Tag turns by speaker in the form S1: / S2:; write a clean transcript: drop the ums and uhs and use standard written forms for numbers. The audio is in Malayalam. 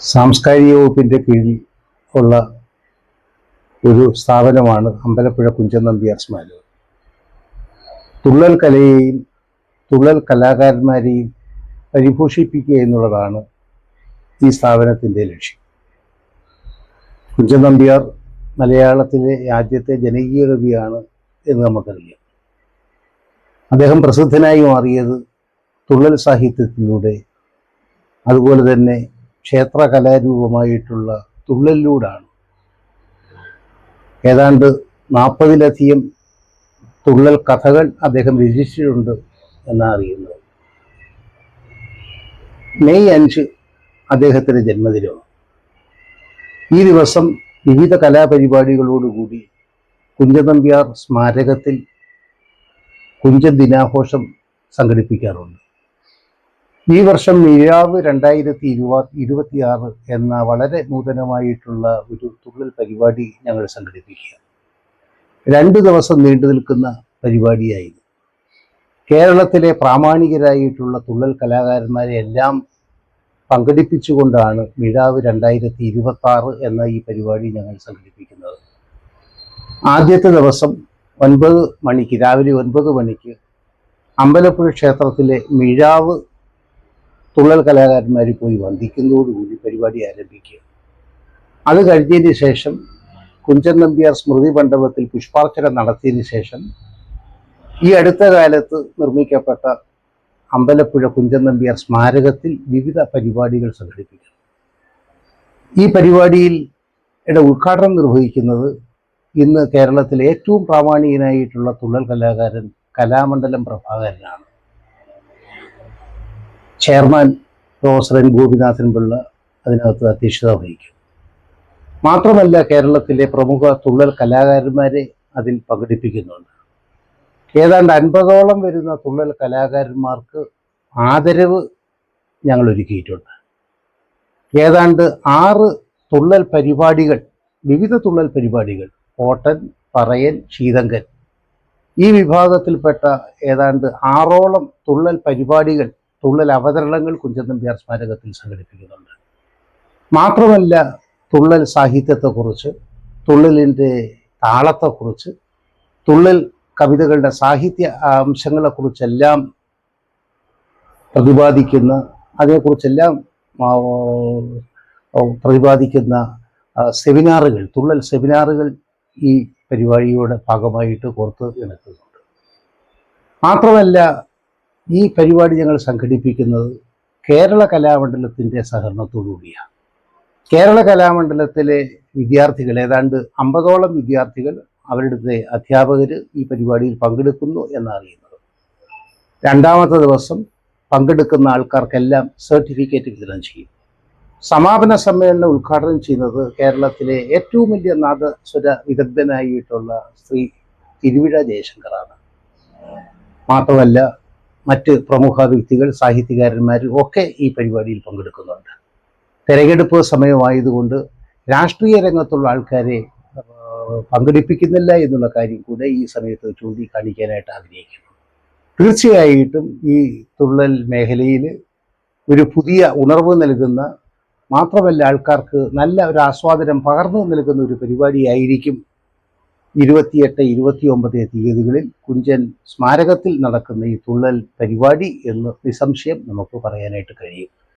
S1: സാംസ്കാരിക വകുപ്പിൻ്റെ കീഴിൽ ഉള്ള ഒരു സ്ഥാപനമാണ് അമ്പലപ്പുഴ കുഞ്ചൻ നമ്പ്യാർ സ്മാരകം. തുള്ളൽ കലയെയും തുള്ളൽ കലാകാരന്മാരെയും പരിപോഷിപ്പിക്കുക എന്നുള്ളതാണ് ഈ സ്ഥാപനത്തിൻ്റെ ലക്ഷ്യം. കുഞ്ചൻ നമ്പ്യാർ മലയാളത്തിലെ ആദ്യത്തെ ജനകീയ കവിയാണ് എന്ന് നമുക്കറിയാം. അദ്ദേഹം പ്രസിദ്ധനായി മാറിയത് തുള്ളൽ സാഹിത്യത്തിലൂടെ, അതുപോലെ തന്നെ ക്ഷേത്ര കലാരൂപമായിട്ടുള്ള തുള്ളലിലൂടെയാണ്. ഏതാണ്ട് 40-ലധികം തുള്ളൽ കഥകൾ അദ്ദേഹം രചിച്ചിട്ടുണ്ട് എന്നാണ് അറിയുന്നത്. മെയ് 5 അദ്ദേഹത്തിൻ്റെ ജന്മദിനമാണ്. ഈ ദിവസം വിവിധ കലാപരിപാടികളോടുകൂടി കുഞ്ചൻ നമ്പ്യാർ സ്മാരകത്തിൽ കുഞ്ചൻ ദിനാഘോഷം സംഘടിപ്പിക്കാറുണ്ട്. ഈ വർഷം മിഴാവ് 2026 എന്ന വളരെ നൂതനമായിട്ടുള്ള ഒരു തുള്ളൽ പരിപാടി ഞങ്ങൾ സംഘടിപ്പിക്കുക. 2 ദിവസം നീണ്ടു നിൽക്കുന്ന പരിപാടിയായിരുന്നു. കേരളത്തിലെ പ്രാമാണികരായിട്ടുള്ള തുള്ളൽ കലാകാരന്മാരെ എല്ലാം പങ്കെടുപ്പിച്ചുകൊണ്ടാണ് മിഴാവ് 2026 എന്ന ഈ പരിപാടി ഞങ്ങൾ സംഘടിപ്പിക്കുന്നത്. ആദ്യത്തെ ദിവസം 9 മണിക്ക്, രാവിലെ 9 മണിക്ക് അമ്പലപ്പുഴ ക്ഷേത്രത്തിലെ മിഴാവ് തുള്ളൽ കലാകാരന്മാർ പോയി വന്ദിക്കുന്നതോടുകൂടി പരിപാടി ആരംഭിക്കുക. അത് കഴിഞ്ഞതിന് ശേഷം കുഞ്ചൻ നമ്പ്യാർ സ്മൃതി മണ്ഡപത്തിൽ പുഷ്പാർച്ചന നടത്തിയതിന് ശേഷം ഈ അടുത്ത കാലത്ത് നിർമ്മിക്കപ്പെട്ട അമ്പലപ്പുഴ കുഞ്ചൻ നമ്പ്യാർ സ്മാരകത്തിൽ വിവിധ പരിപാടികൾ സംഘടിപ്പിക്കും. ഈ പരിപാടിയിൽ ഉദ്ഘാടനം നിർവഹിക്കുന്നത് ഇന്ന് കേരളത്തിലെ ഏറ്റവും പ്രാമാണികനായിട്ടുള്ള തുള്ളൽ കലാകാരൻ കലാമണ്ഡലം പ്രഭാകരനാണ്. Chairman professor N Gopinathan Pillai അതിനകത്ത് അധ്യക്ഷത വഹിക്കും. മാത്രമല്ല, കേരളത്തിലെ പ്രമുഖ തുള്ളൽ കലാകാരന്മാരെ അതിൽ പങ്കെടുപ്പിക്കുന്നുണ്ട്. ഏതാണ്ട് 50ഓളം വരുന്ന തുള്ളൽ കലാകാരന്മാർക്ക് ആദരവ് ഞങ്ങൾ ഒരുക്കിയിട്ടുണ്ട്. ഏതാണ്ട് 6 തുള്ളൽ പരിപാടികൾ, വിവിധ തുള്ളൽ പരിപാടികൾ, ഓട്ടൻ, പറയൻ, ശീതങ്കൻ, ഈ വിഭാഗത്തിൽപ്പെട്ട ഏതാണ്ട് 6ഓളം തുള്ളൽ പരിപാടികൾ, തുള്ളൽ അവതരണങ്ങൾ കുഞ്ചൻ നമ്പ്യാർ സ്മാരകത്തിൽ സംഘടിപ്പിക്കുന്നുണ്ട്. മാത്രമല്ല, തുള്ളൽ സാഹിത്യത്തെക്കുറിച്ച്, തുള്ളലിൻ്റെ താളത്തെക്കുറിച്ച്, തുള്ളൽ കവിതകളുടെ സാഹിത്യ അംശങ്ങളെക്കുറിച്ചെല്ലാം പ്രതിപാദിക്കുന്ന, അതിനെക്കുറിച്ചെല്ലാം പ്രതിപാദിക്കുന്ന സെമിനാറുകൾ, തുള്ളൽ സെമിനാറുകൾ ഈ പരിപാടിയുടെ ഭാഗമായിട്ട് പുറത്ത് നടക്കുന്നുണ്ട്. മാത്രമല്ല, ഈ പരിപാടി ഞങ്ങൾ സംഘടിപ്പിക്കുന്നത് കേരള കലാമണ്ഡലത്തിൻ്റെ സഹകരണത്തോടുകൂടിയാണ്. കേരള കലാമണ്ഡലത്തിലെ വിദ്യാർത്ഥികൾ, ഏതാണ്ട് 50ഓളം വിദ്യാർത്ഥികൾ, അവരുടെ അധ്യാപകർ ഈ പരിപാടിയിൽ പങ്കെടുക്കുന്നു എന്നറിയുന്നത്. 2ാമത്തെ ദിവസം പങ്കെടുക്കുന്ന ആൾക്കാർക്കെല്ലാം സർട്ടിഫിക്കറ്റ് വിതരണം ചെയ്യും. സമാപന സമ്മേളനം ഉദ്ഘാടനം ചെയ്യുന്നത് കേരളത്തിലെ ഏറ്റവും വലിയ നാദസ്വര വിദഗ്ധനായിട്ടുള്ള ശ്രീ തിരുവിഴ ജയശങ്കറാണ്. മാത്രമല്ല, മറ്റ് പ്രമുഖ വ്യക്തികൾ, സാഹിത്യകാരന്മാരും ഒക്കെ ഈ പരിപാടിയിൽ പങ്കെടുക്കുന്നുണ്ട്. തെരഞ്ഞെടുപ്പ് സമയമായതുകൊണ്ട് രാഷ്ട്രീയ രംഗത്തുള്ള ആൾക്കാരെ പങ്കെടുപ്പിക്കുന്നില്ല എന്നുള്ള കാര്യം കൂടെ ഈ സമയത്ത് ചൂണ്ടിക്കാണിക്കാനായിട്ട് ആഗ്രഹിക്കുന്നു. തീർച്ചയായിട്ടും ഈ തുള്ളൽ മേഖലയിൽ ഒരു പുതിയ ഉണർവ് നൽകുന്ന, മാത്രമല്ല ആൾക്കാർക്ക് നല്ല ഒരു ആസ്വാദനം പകർന്നു നൽകുന്ന ഒരു പരിപാടിയായിരിക്കും 28, 29 തീയതികളിൽ കുഞ്ചൻ സ്മാരകത്തിൽ നടക്കുന്ന ഈ തുള്ളൽ പരിപാടി എന്ന് നിസ്സംശയം നമുക്ക് പറയാനായിട്ട് കഴിയും.